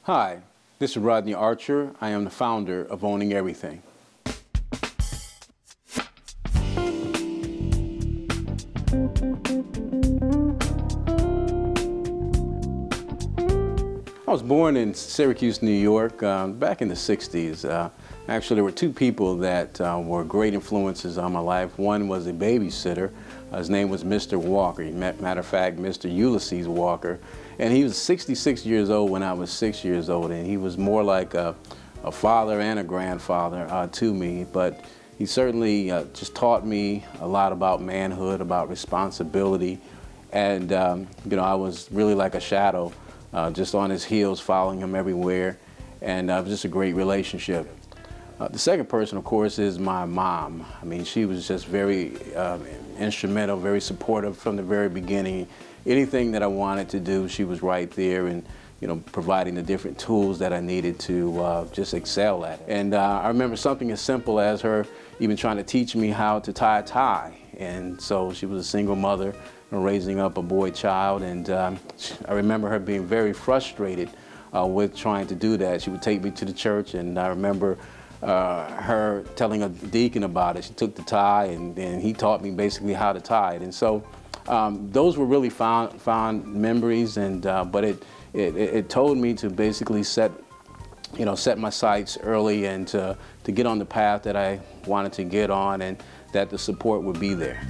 Hi, this is Rodney Archer. I am the founder of Owning Everything. I was born in Syracuse, New York, back in the 60s. Actually, there were two people that were great influences on my life. One was a babysitter. His name was Mr. Walker. Matter of fact, Mr. Ulysses Walker. And he was 66 years old when I was 6 years old, and he was more like a father and a grandfather to me. But he certainly just taught me a lot about manhood, about responsibility. And, I was really like a shadow, just on his heels, following him everywhere. And it was just a great relationship. The second person, of course, is my mom. I mean, she was just very instrumental, very supportive from the very beginning. Anything that I wanted to do, she was right there and, providing the different tools that I needed to just excel at it. And I remember something as simple as her even trying to teach me how to tie a tie. And so she was a single mother raising up a boy child. And I remember her being very frustrated with trying to do that. She would take me to the church, and I remember her telling a deacon about it. She took the tie, and he taught me basically how to tie it. And so those were really fond memories, and but it told me to basically set my sights early and to get on the path that I wanted to get on, and that the support would be there.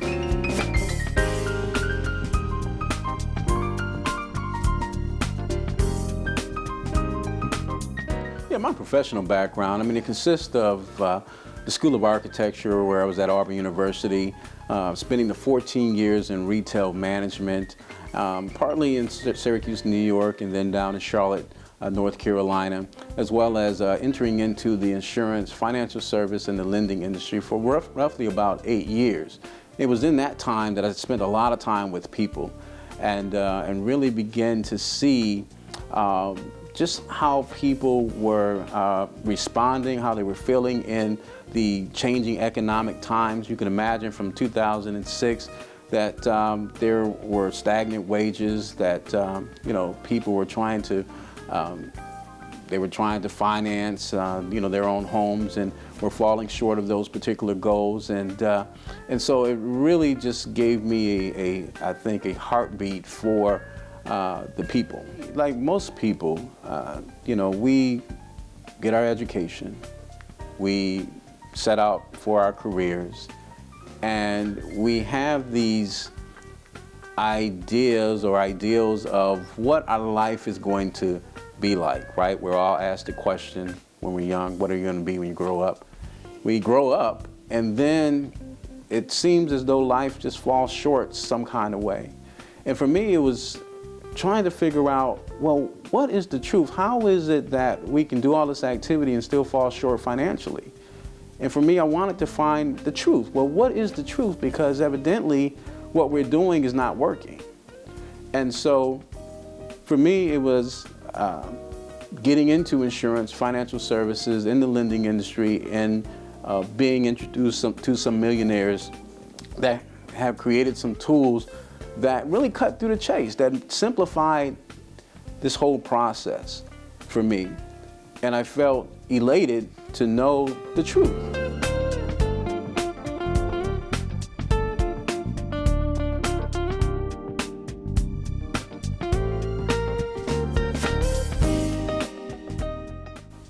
Yeah, my professional background, it consists of the School of Architecture, where I was at Auburn University, spending the 14 years in retail management, partly in Syracuse, New York, and then down in Charlotte, North Carolina, as well as entering into the insurance, financial service, and the lending industry for roughly about 8 years. It was in that time that I spent a lot of time with people and really began to see just how people were responding, how they were feeling in the changing economic times. You can imagine from 2006 that there were stagnant wages, that people were trying to finance their own homes, and were falling short of those particular goals. And so it really just gave me I think a heartbeat for the people. Like most people, we get our education, we set out for our careers, and we have these ideas or ideals of what our life is going to be like, right? We're all asked the question when we're young, what are you going to be when you grow up? We grow up, and then it seems as though life just falls short some kind of way. And for me, it was trying to figure out, well, what is the truth? How is it that we can do all this activity and still fall short financially? And for me, I wanted to find the truth. Well, what is the truth? Because evidently what we're doing is not working. And so for me, it was getting into insurance, financial services, in the lending industry, and being introduced to some millionaires that have created some tools that really cut through the chase, that simplified this whole process for me. And I felt elated to know the truth.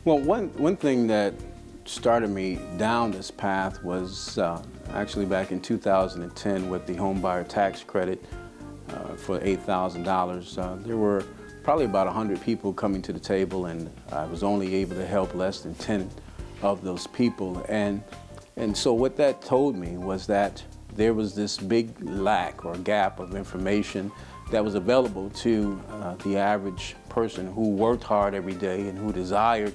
Well, one thing that started me down this path was actually back in 2010 with the home buyer tax credit for $8,000. There were probably about 100 people coming to the table, and I was only able to help less than 10 of those people. And so what that told me was that there was this big lack or gap of information that was available to the average person who worked hard every day and who desired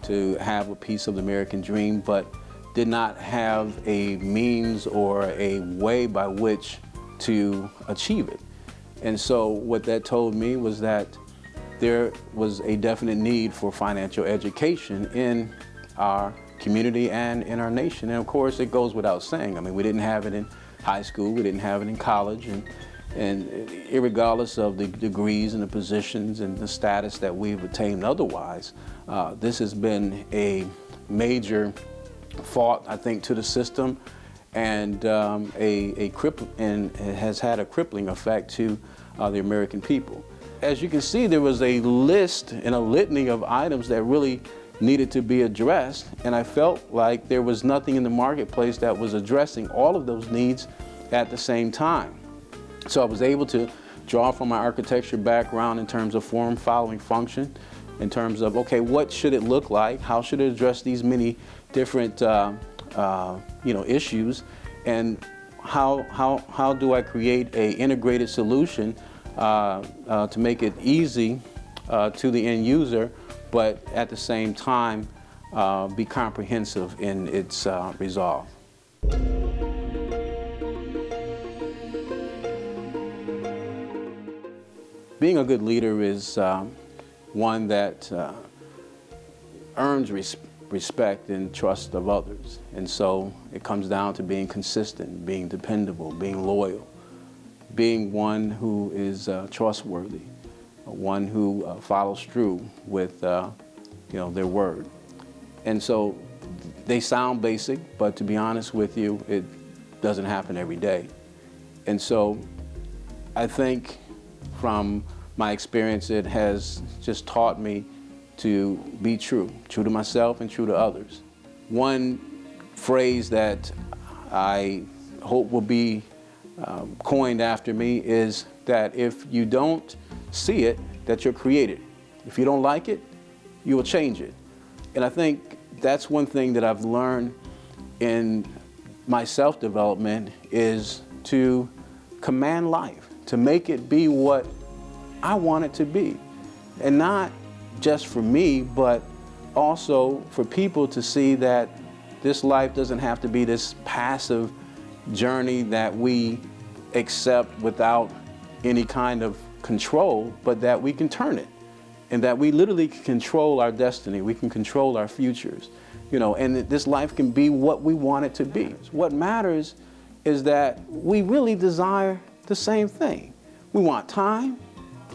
to have a piece of the American dream, but did not have a means or a way by which to achieve it. And so what that told me was that there was a definite need for financial education in our community and in our nation. And of course, it goes without saying. We didn't have it in high school, we didn't have it in college, And irregardless of the degrees and the positions and the status that we've attained otherwise, this has been a major fault, I think, to the system, and it has had a crippling effect to the American people. As you can see, there was a list and a litany of items that really needed to be addressed, and I felt like there was nothing in the marketplace that was addressing all of those needs at the same time. So I was able to draw from my architecture background in terms of form following function, in terms of, okay, what should it look like? How should it address these many different issues? And how do I create an integrated solution to make it easy to the end user, but at the same time be comprehensive in its resolve? Being a good leader is one that earns respect and trust of others. And so it comes down to being consistent, being dependable, being loyal, being one who is trustworthy, one who follows through with their word. And so they sound basic, but to be honest with you, it doesn't happen every day. And so I think from my experience, it has just taught me to be true to myself and true to others. One phrase that I hope will be coined after me is that if you don't see it, that you're created. If you don't like it, you will change it. And I think that's one thing that I've learned in my self-development, is to command life, to make it be what I want it to be. And not just for me, but also for people to see that this life doesn't have to be this passive journey that we accept without any kind of control, but that we can turn it, and that we literally can control our destiny, we can control our futures, and that this life can be what we want it to be. What matters is that we really desire the same thing. We want time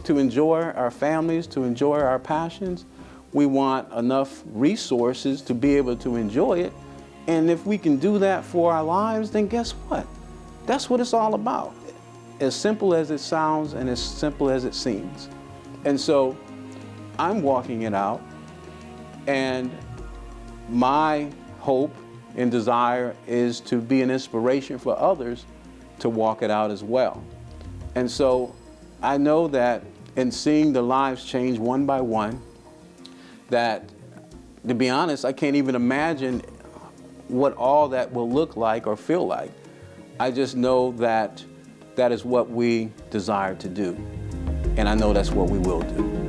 to enjoy our families, to enjoy our passions. We want enough resources to be able to enjoy it. And if we can do that for our lives, then guess what? That's what it's all about. As simple as it sounds and as simple as it seems. And so I'm walking it out, and my hope and desire is to be an inspiration for others to walk it out as well. And so I know that in seeing the lives change one by one, that, to be honest, I can't even imagine what all that will look like or feel like. I just know that that is what we desire to do, and I know that's what we will do.